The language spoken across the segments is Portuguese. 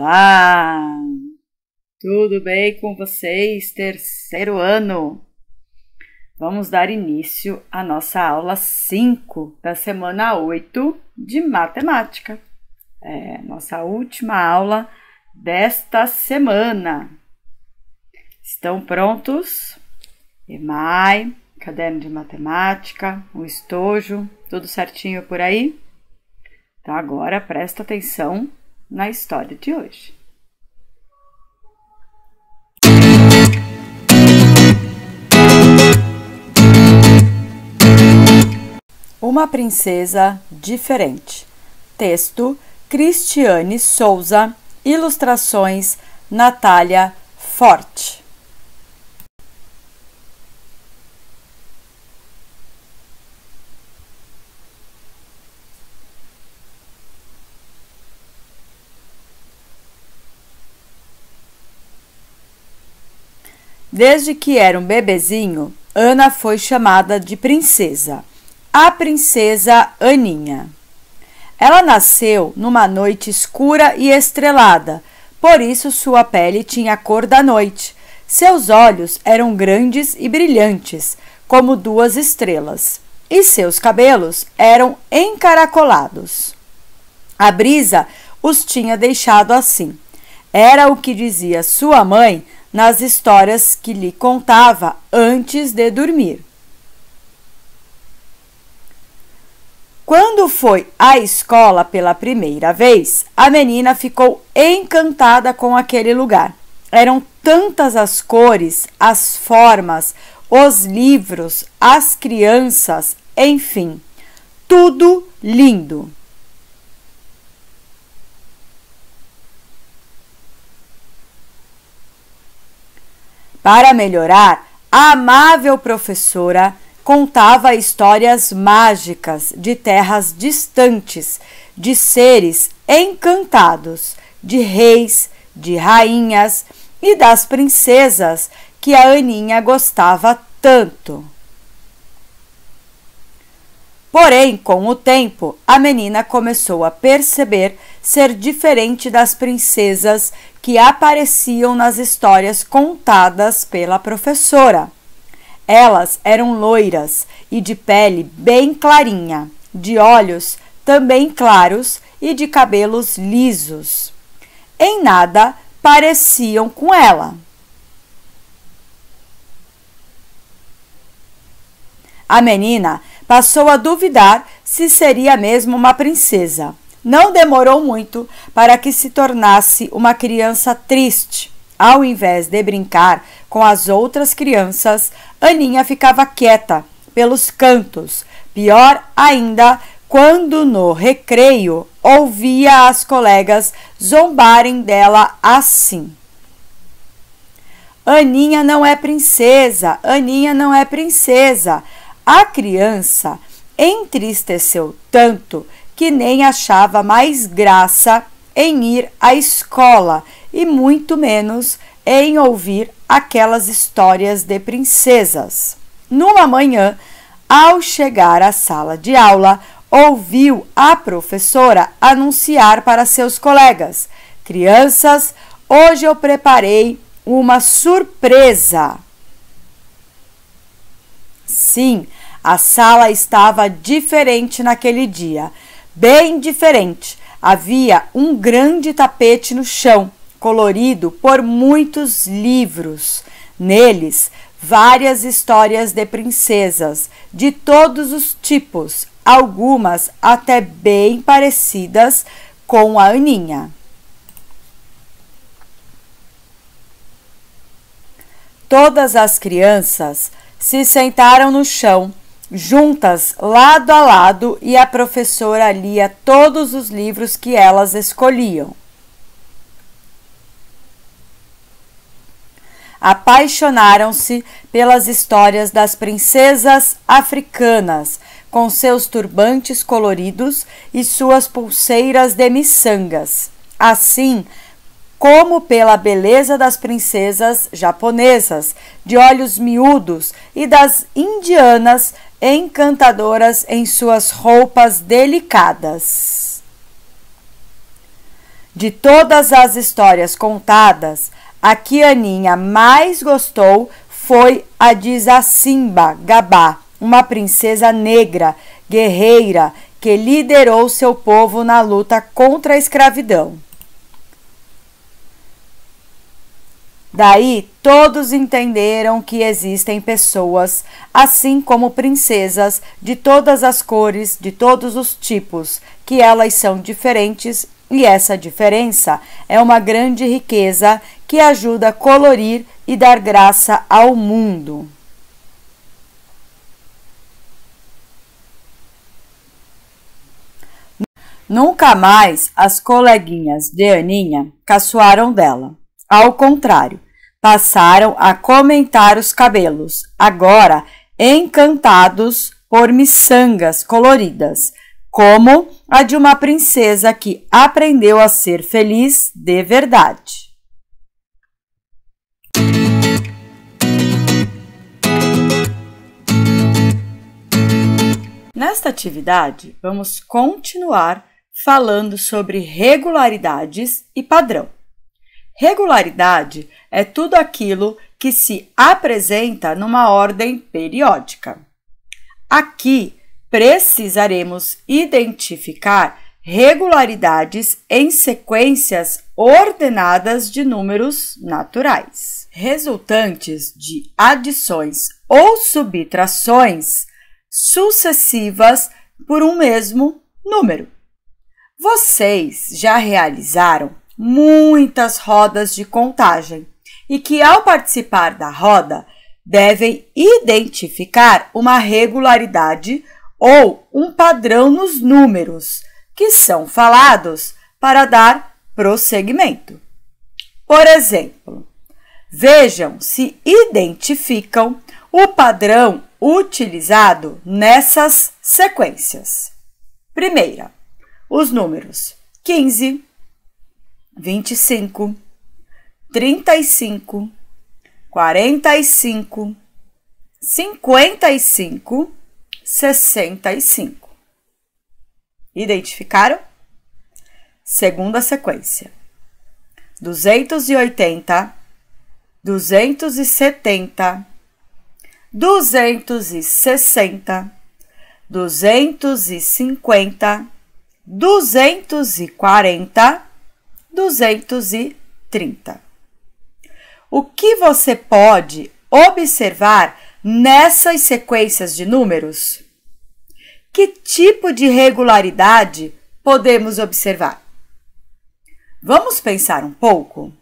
Olá! Tudo bem com vocês? Terceiro ano! Vamos dar início à nossa aula 5 da semana 8 de matemática. É nossa última aula desta semana. Estão prontos? EMAI, caderno de matemática, o estojo, tudo certinho por aí? Então agora presta atenção na história de hoje. Uma princesa diferente. Texto: Cristiane Souza. Ilustrações: Natália Forte. Desde que era um bebezinho, Ana foi chamada de princesa. A princesa Aninha. Ela nasceu numa noite escura e estrelada, por isso sua pele tinha a cor da noite. Seus olhos eram grandes e brilhantes, como duas estrelas, e seus cabelos eram encaracolados. A brisa os tinha deixado assim. Era o que dizia sua mãe nas histórias que lhe contava antes de dormir. Quando foi à escola pela primeira vez, a menina ficou encantada com aquele lugar. Eram tantas as cores, as formas, os livros, as crianças, enfim, tudo lindo. Para melhorar, a amável professora contava histórias mágicas de terras distantes, de seres encantados, de reis, de rainhas e das princesas que a Aninha gostava tanto. Porém, com o tempo, a menina começou a perceber ser diferente das princesas que apareciam nas histórias contadas pela professora. Elas eram loiras e de pele bem clarinha, de olhos também claros e de cabelos lisos. Em nada pareciam com ela. A menina passou a duvidar se seria mesmo uma princesa. Não demorou muito para que se tornasse uma criança triste. Ao invés de brincar com as outras crianças, Aninha ficava quieta pelos cantos. Pior ainda, quando no recreio ouvia as colegas zombarem dela assim: Aninha não é princesa, Aninha não é princesa. A criança entristeceu tanto que nem achava mais graça em ir à escola e muito menos em ouvir aquelas histórias de princesas. Numa manhã, ao chegar à sala de aula, ouviu a professora anunciar para seus colegas: Crianças, hoje eu preparei uma surpresa. Sim, a sala estava diferente naquele dia, bem diferente. Havia um grande tapete no chão, colorido por muitos livros. Neles, várias histórias de princesas, de todos os tipos, algumas até bem parecidas com a Aninha. Todas as crianças se sentaram no chão, juntas, lado a lado, e a professora lia todos os livros que elas escolhiam. Apaixonaram-se pelas histórias das princesas africanas, com seus turbantes coloridos e suas pulseiras de miçangas, assim como pela beleza das princesas japonesas, de olhos miúdos, e das indianas encantadoras em suas roupas delicadas. De todas as histórias contadas, a que Aninha mais gostou foi a de Zacimba Gabá, uma princesa negra, guerreira, que liderou seu povo na luta contra a escravidão. Daí, todos entenderam que existem pessoas, assim como princesas, de todas as cores, de todos os tipos, que elas são diferentes e essa diferença é uma grande riqueza que ajuda a colorir e dar graça ao mundo. Nunca mais as coleguinhas de Aninha caçoaram dela. Ao contrário, passaram a comentar os cabelos, agora encantados por miçangas coloridas, como a de uma princesa que aprendeu a ser feliz de verdade. Nesta atividade, vamos continuar falando sobre regularidades e padrão. Regularidade é tudo aquilo que se apresenta numa ordem periódica. Aqui, precisaremos identificar regularidades em sequências ordenadas de números naturais, resultantes de adições ou subtrações sucessivas por um mesmo número. Vocês já realizaram muitas rodas de contagem e que, ao participar da roda, devem identificar uma regularidade ou um padrão nos números que são falados para dar prosseguimento. Por exemplo, vejam se identificam o padrão utilizado nessas sequências. Primeira, os números 15, 25, 35, 45, 55, 65. Identificaram? Segunda sequência: 280, 270, 260, 250, 240, 230. O que você pode observar nessas sequências de números? Que tipo de regularidade podemos observar? Vamos pensar um pouco?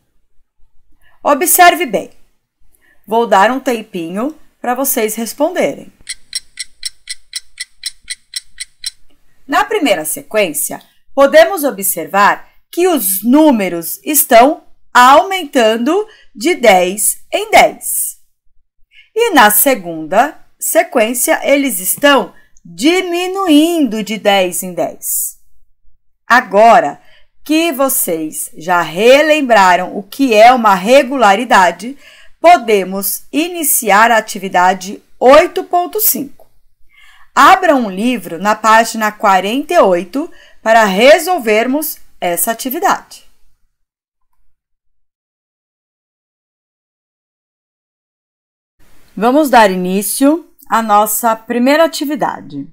Observe bem. Vou dar um tempinho para vocês responderem. Na primeira sequência, podemos observar que os números estão aumentando de 10 em 10. E na segunda sequência, eles estão diminuindo de 10 em 10. Agora que vocês já relembraram o que é uma regularidade, podemos iniciar a atividade 8.5. Abra um livro na página 48 para resolvermos essa atividade. Vamos dar início à nossa primeira atividade.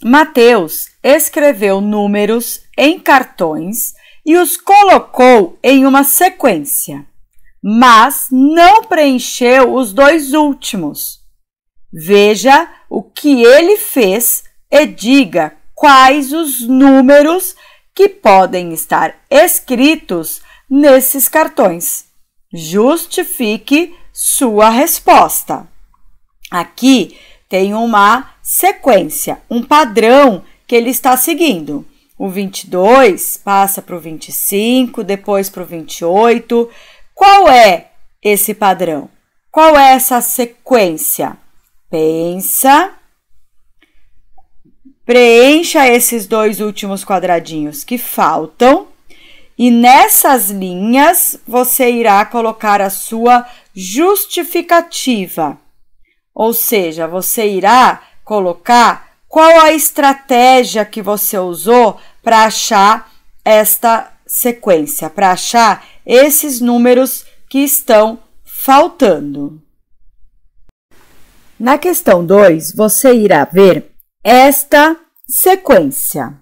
Mateus escreveu números em cartões e os colocou em uma sequência, mas não preencheu os dois últimos. Veja o que ele fez e diga quais os números que podem estar escritos nesses cartões. Justifique sua resposta. Aqui tem uma sequência, um padrão que ele está seguindo. O 22 passa para o 25, depois para o 28. Qual é esse padrão? Qual é essa sequência? Pensa, preencha esses dois últimos quadradinhos que faltam e nessas linhas você irá colocar a sua justificativa. Ou seja, você irá colocar qual a estratégia que você usou para achar esta sequência para achar esses números que estão faltando. Na questão 2, você irá ver esta sequência.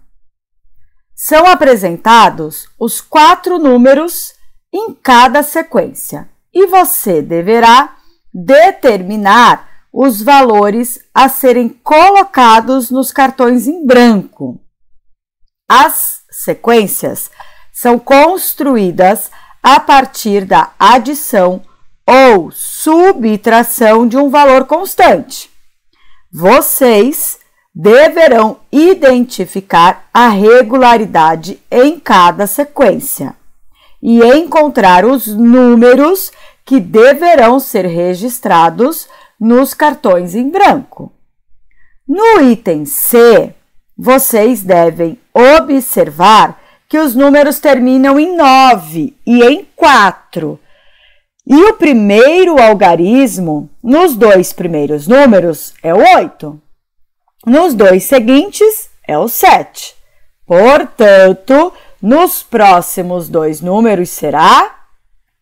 São apresentados os 4 números em cada sequência e você deverá determinar os valores a serem colocados nos cartões em branco. As sequências são construídas a partir da adição ou subtração de um valor constante. Vocês deverão identificar a regularidade em cada sequência e encontrar os números que deverão ser registrados nos cartões em branco. No item C, vocês devem observar que os números terminam em 9 e em 4. E o primeiro algarismo, nos 2 primeiros números, é o 8. Nos 2 seguintes, é o 7. Portanto, nos próximos 2 números será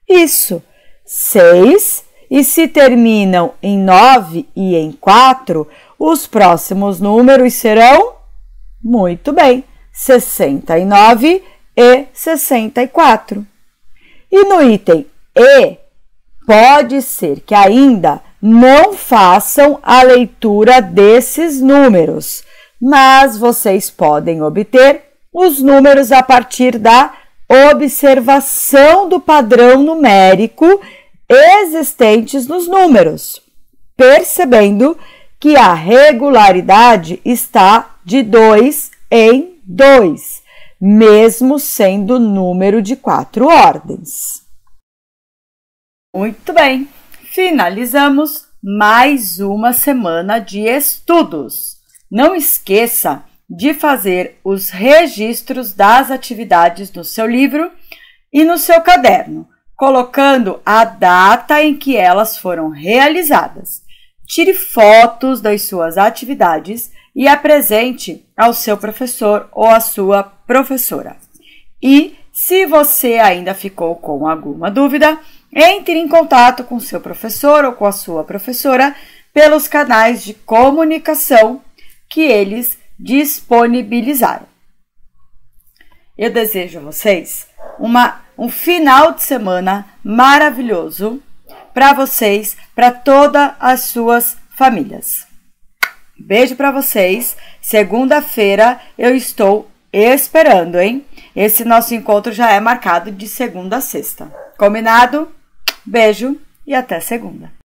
isso, 6. E se terminam em 9 e em 4, os próximos números serão, muito bem, 69 e 64. E no item E, pode ser que ainda não façam a leitura desses números, mas vocês podem obter os números a partir da observação do padrão numérico existentes nos números, percebendo que a regularidade está de 2 em 2, mesmo sendo número de 4 ordens. Muito bem, finalizamos mais uma semana de estudos. Não esqueça de fazer os registros das atividades no seu livro e no seu caderno, colocando a data em que elas foram realizadas. Tire fotos das suas atividades e apresente ao seu professor ou à sua professora. E, se você ainda ficou com alguma dúvida, entre em contato com seu professor ou com a sua professora pelos canais de comunicação que eles disponibilizaram. Eu desejo a vocês um final de semana maravilhoso para vocês, para todas as suas famílias. Beijo para vocês. Segunda-feira eu estou esperando, hein? Esse nosso encontro já é marcado de segunda a sexta. Combinado? Beijo e até segunda.